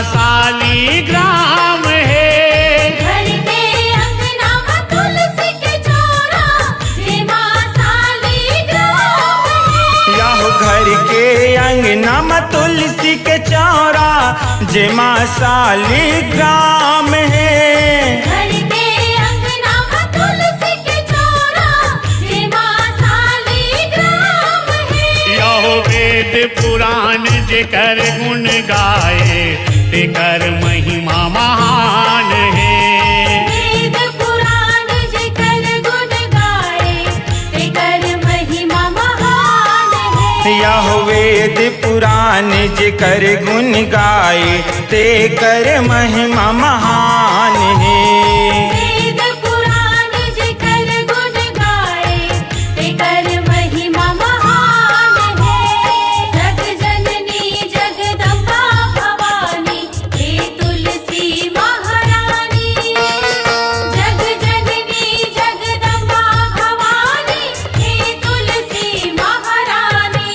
शालीग्राम है। घर के अंगना में तुलसी के चौरा जेमा शालीग्राम है। याहो घर के अंगना में तुलसी के चौरा जेमा शालीग्राम है। घर के अंगना में तुलसी के चौरा जेमा शालीग्राम है। यहो वेद पुराण जेकर गुण गाए तेकर महिमा महान है। वेद पुराण जेकर गुण गाए तेकर महिमा महान है। याहो वेद पुराण जेकर गुण गाए तेकर महिमा महान है। वेद पुराण जेकर गुण गाए तेकर महिमा महान है। जग जननी जगदम्बा भवानी हे तुलसी महारानी। जग जननी जगदम्बा भवानी हे तुलसी महारानी।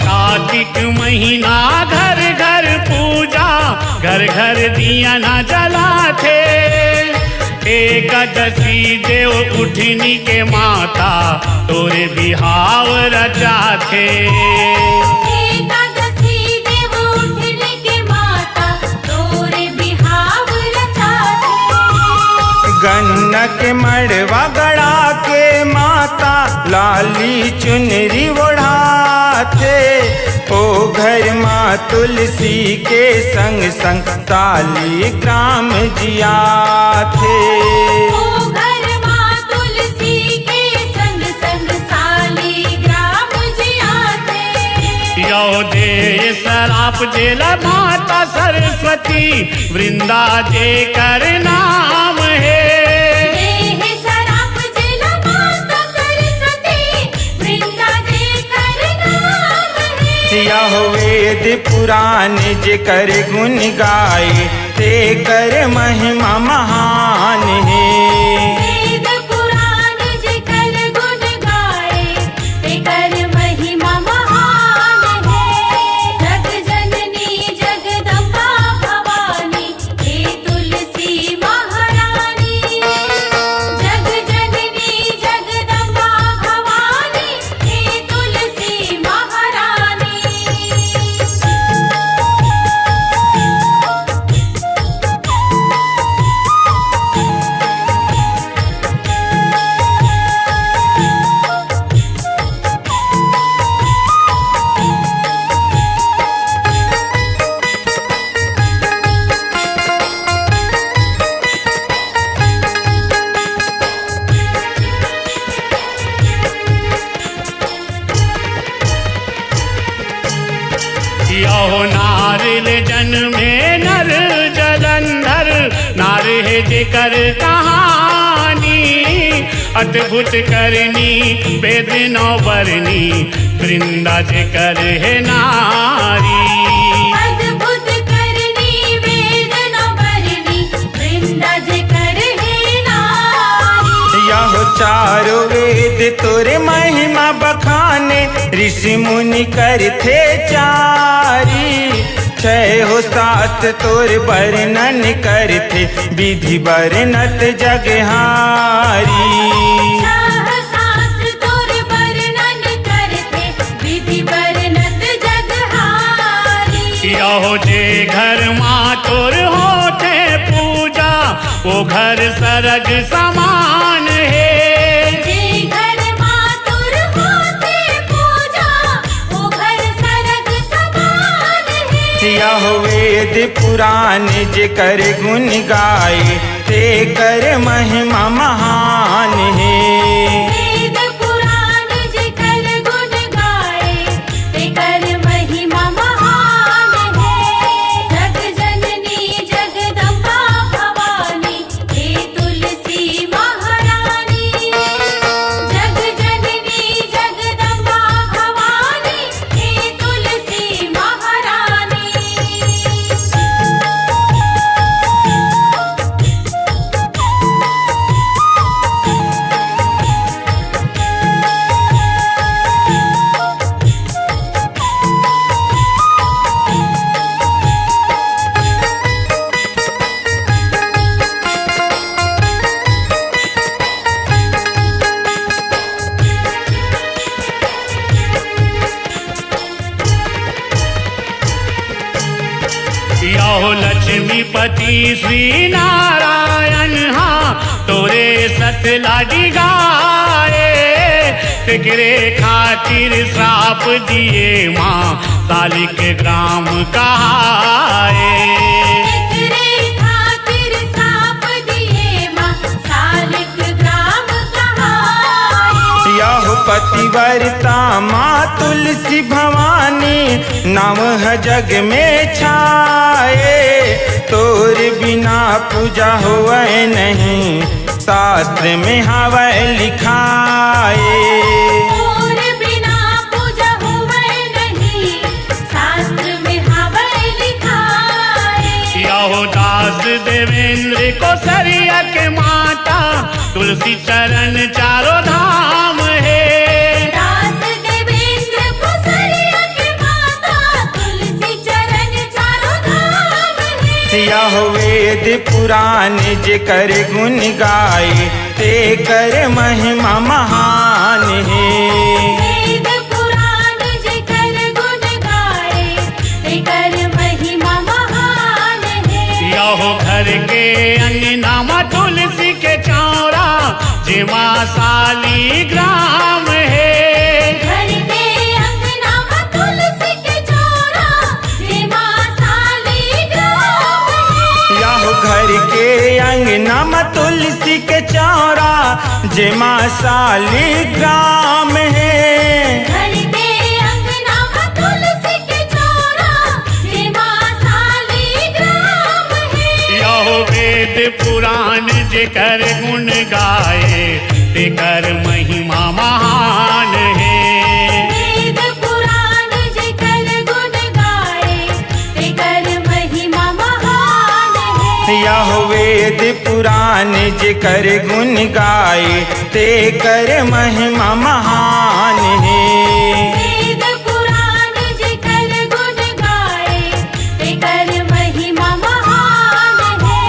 कार्तिक महीना घर घर पूजा घर घर दिया न जलाते। एकादशी देव उठनी के माता तोरे बिहाव रचाथे। एकादशी देव उठनी के माता तोरे बिहाव रचाथे। गन्ना के मड़वा गड़ा के माता लाली चुनरी ओढ़ाते। ओ घर माँ तुलसी के संग संग शालीग्राम जिया थे। ओ घर माँ तुलसी के संग संग शालीग्राम जिया थे। यो दे सराप जेल माता सरस्वती वृंदा जे कर नाम है। देह सराप जिला माता सरस्वती वृंदा जे कर नाम है। याहो वेद पुराण जेकर गुण गाए तेकर महिमा महान है। वेद पुराण जेकर गुण गाए तेकर महिमा महान है। जग जननी जगदम्बा भवानी हे तुलसी महारानी। जग जननी जगदम्बा भवानी हे तुलसी महारानी। यहो नारिल जन्मे नर जलंधर नार है जेकर कहानी। अद्भुत करनी वेद नौ बरनी वृंदा जेकर है नारी। अद्भुत करनी वेद न बरनी वृंदा जेकर है नारी। याहो चारों वेद तोरे महिमा बखाने ऋषि मुनि करथे चारी। छह हो शास्त्र तोर वर्णन करथे विधि वर्णत जगहारी। छह शास्त्र तोर वर्णन करथे विधि वर्णत जगहारी। यहो जे घर माँ तोर होते पूजा वो घर सरग समान है। जे घर माँ तोर होते पूजा वो घर सरग समान है। याहो वेद पुराण जेकर गुण गाए तेकर महिमा महान है। वेद पुराण जेकर गुण गाए तेकर महिमा महान है। यहो लक्ष्मीपति श्री नारायण हाँ तोरे सत लाडी गाए तेरे खातिर श्राप दिए माँ सालिक ग्राम कहाए तेरे खातिर श्राप दिए माँ सालिक ग्राम कहाए। यहो पतिव्रता माँ तुलसी भवानी नाम है जग में छाए तोर बिना पूजा होवे नहीं शास्त्र में हवे लिखाए और बिना पूजा हुए नहीं शास्त्र में हवे लिखाए। यहो दास देवेंद्र को सरिया के माता तुलसी चरण चारों धाम है दास देवेंद्र को सरिया के माता तुलसी चरण चारों धाम है। यहो वेद पुराण जे कर गुण गाए ते कर महिमा महान है वेद पुराण जे कर गुण गाए ते कर महिमा महान है। यहो घर के अंगना में तुलसी के चौरा जेमा साली ग्राम है घर के अंगना में तुलसी के चौरा जेमा साली ग्राम है। यहो घर के अंगना में तुलसी के चौरा जेमा साली ग्राम है घर के अंगना में तुलसी के चौरा जेमा साली ग्राम है। यहो वेद पुराण जे कर गुण गाए ते कर महिमा महान है वेद पुराण जे कर गुण गाए ते कर महिमा महान है। यहो वेद पुराण जे कर गुण गाए ते कर महिमा महान है वेद पुराण जे कर गुण गाए ते कर महिमा महान है।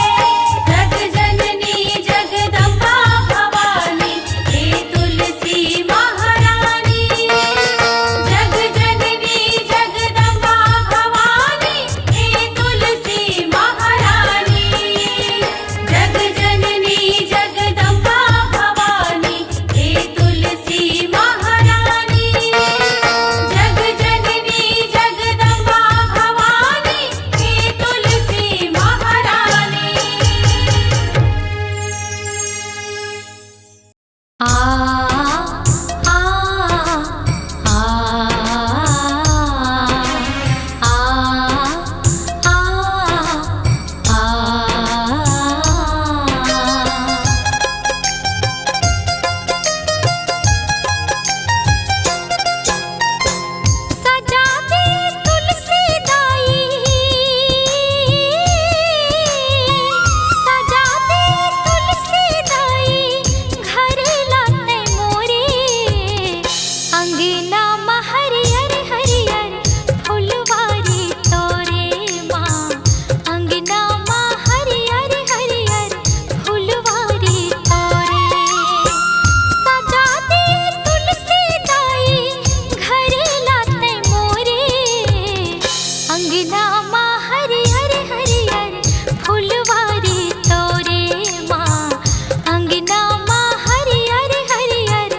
जग जननी जगदम्बा भवानी हे तुलसी महारानी। जग जननी जगदम्बा भवानी हे तुलसी महारानी। जग जननी जगदम्बा भवानी हे तुलसी महारानी। जग जननी जगदम्बा भवानी हे तुलसी महारानी। आ आ आ आ सजा दे तुलसी दाई सजा दे तुलसी दाई घर लाते मोरे अंगना में हरियर हरियर फुलवारी तोरे माँ अंगना में हरियर हरियर फुलवारी तोरे सजा दे तुलसी दाई घर लाते मोरे अंगना में हरियर हरियर फुलवारी तोरे माँ अंगना में हरियर हरियर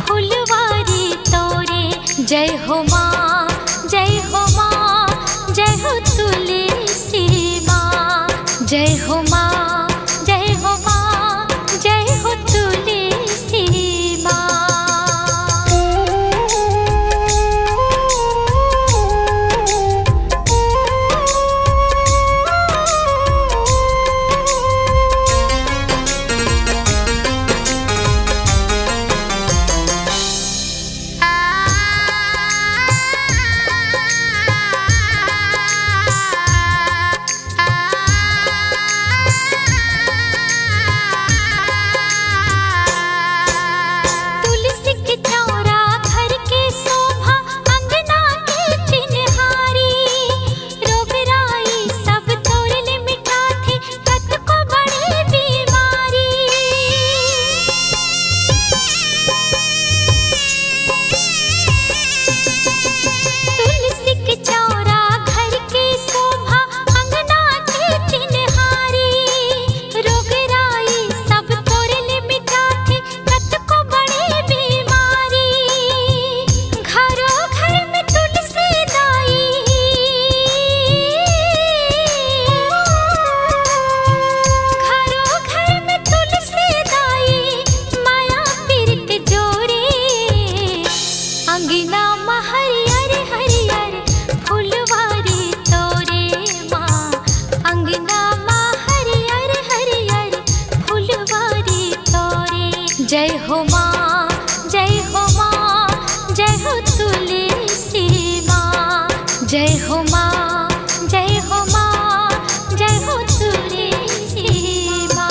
फुलवारी तोरे। जय हो माँ जय हो माँ जय हो तुलसी माँ। जय हो माँ जय हो माँ जय हो तुलसी माँ। जय हो माँ, जय हो तुलसी माँ।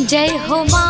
जय हो माँ।